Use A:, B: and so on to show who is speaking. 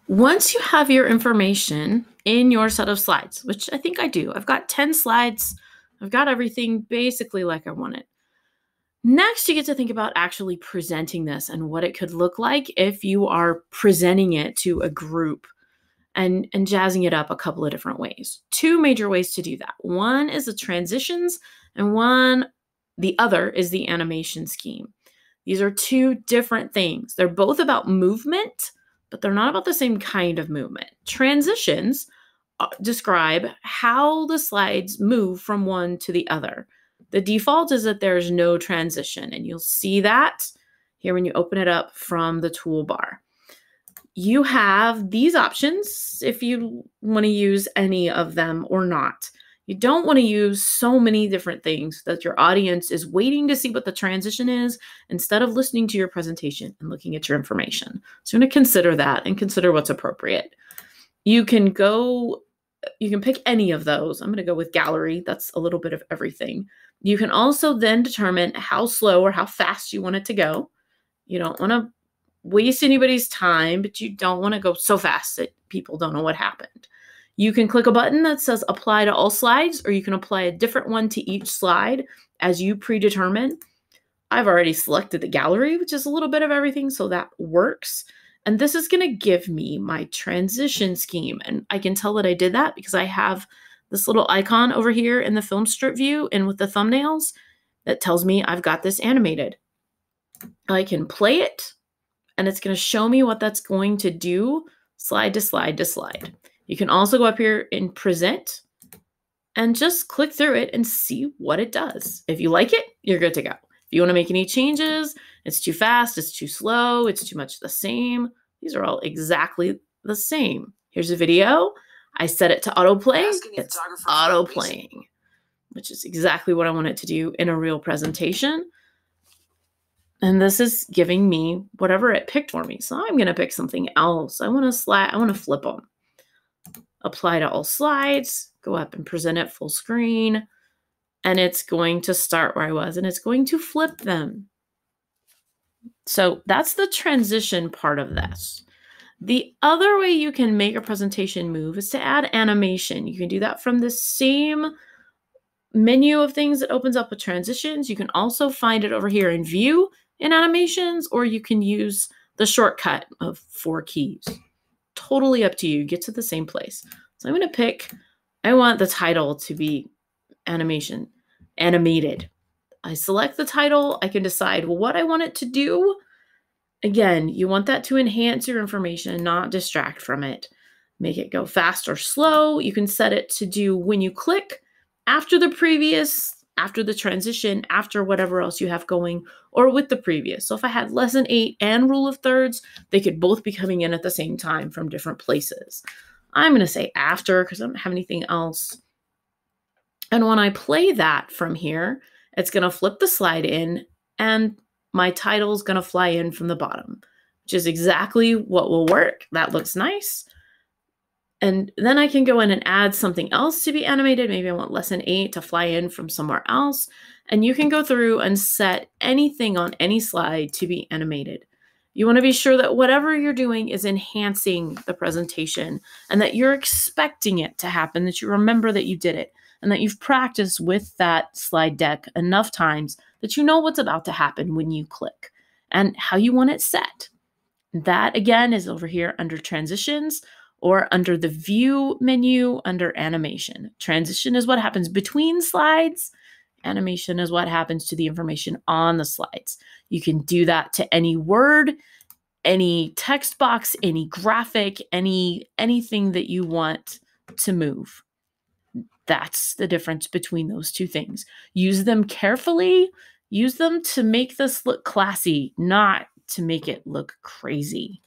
A: Once you have your information in your set of slides, which I think I do, I've got 10 slides. I've got everything basically like I want it. Next, you get to think about actually presenting this and what it could look like if you are presenting it to a group and jazzing it up a couple of different ways. Two major ways to do that. One is the transitions, and the other is the animation scheme. These are two different things. They're both about movement, but they're not about the same kind of movement. Transitions describe how the slides move from one to the other. The default is that there's no transition, and you'll see that here when you open it up from the toolbar. You have these options if you want to use any of them or not. You don't want to use so many different things that your audience is waiting to see what the transition is instead of listening to your presentation and looking at your information. So you're going to consider that and consider what's appropriate. You can pick any of those. I'm going to go with gallery. That's a little bit of everything. You can also then determine how slow or how fast you want it to go. You don't want to waste anybody's time, but you don't want to go so fast that people don't know what happened. You can click a button that says apply to all slides, or you can apply a different one to each slide as you predetermine. I've already selected the gallery, which is a little bit of everything, so that works. And this is going to give me my transition scheme. And I can tell that I did that because I have this little icon over here in the film strip view and with the thumbnails that tells me I've got this animated. I can play it, and it's going to show me what that's going to do slide to slide to slide. You can also go up here and present and just click through it and see what it does. If you like it, you're good to go. If you want to make any changes, it's too fast, it's too slow, it's too much the same. These are all exactly the same. Here's a video. I set it to autoplay. It's auto-playing, which is exactly what I want it to do in a real presentation. And this is giving me whatever it picked for me. So I'm going to pick something else. I want to flip them. Apply to all slides, go up and present it full screen. And it's going to start where I was, and it's going to flip them. So that's the transition part of this. The other way you can make a presentation move is to add animation. You can do that from the same menu of things that opens up with transitions. You can also find it over here in view in animations, or you can use the shortcut of 4 keys. Totally up to you. Get to the same place. So I'm going to pick, I want the title to be animated. I select the title. I can decide what I want it to do. Again, you want that to enhance your information, not distract from it. Make it go fast or slow. You can set it to do when you click, after the previous, after the transition, after whatever else you have going, or with the previous. So if I had lesson 8 and rule of thirds, they could both be coming in at the same time from different places. I'm going to say after because I don't have anything else. And when I play that from here, it's going to flip the slide in, and my title is going to fly in from the bottom, which is exactly what will work. That looks nice. And then I can go in and add something else to be animated. Maybe I want lesson 8 to fly in from somewhere else. And you can go through and set anything on any slide to be animated. You want to be sure that whatever you're doing is enhancing the presentation and that you're expecting it to happen, that you remember that you did it, and that you've practiced with that slide deck enough times that you know what's about to happen when you click and how you want it set. That, again, is over here under transitions, or under the view menu under animation. Transition is what happens between slides. Animation is what happens to the information on the slides. You can do that to any word, any text box, any graphic, anything that you want to move. That's the difference between those two things. Use them carefully. Use them to make this look classy, not to make it look crazy.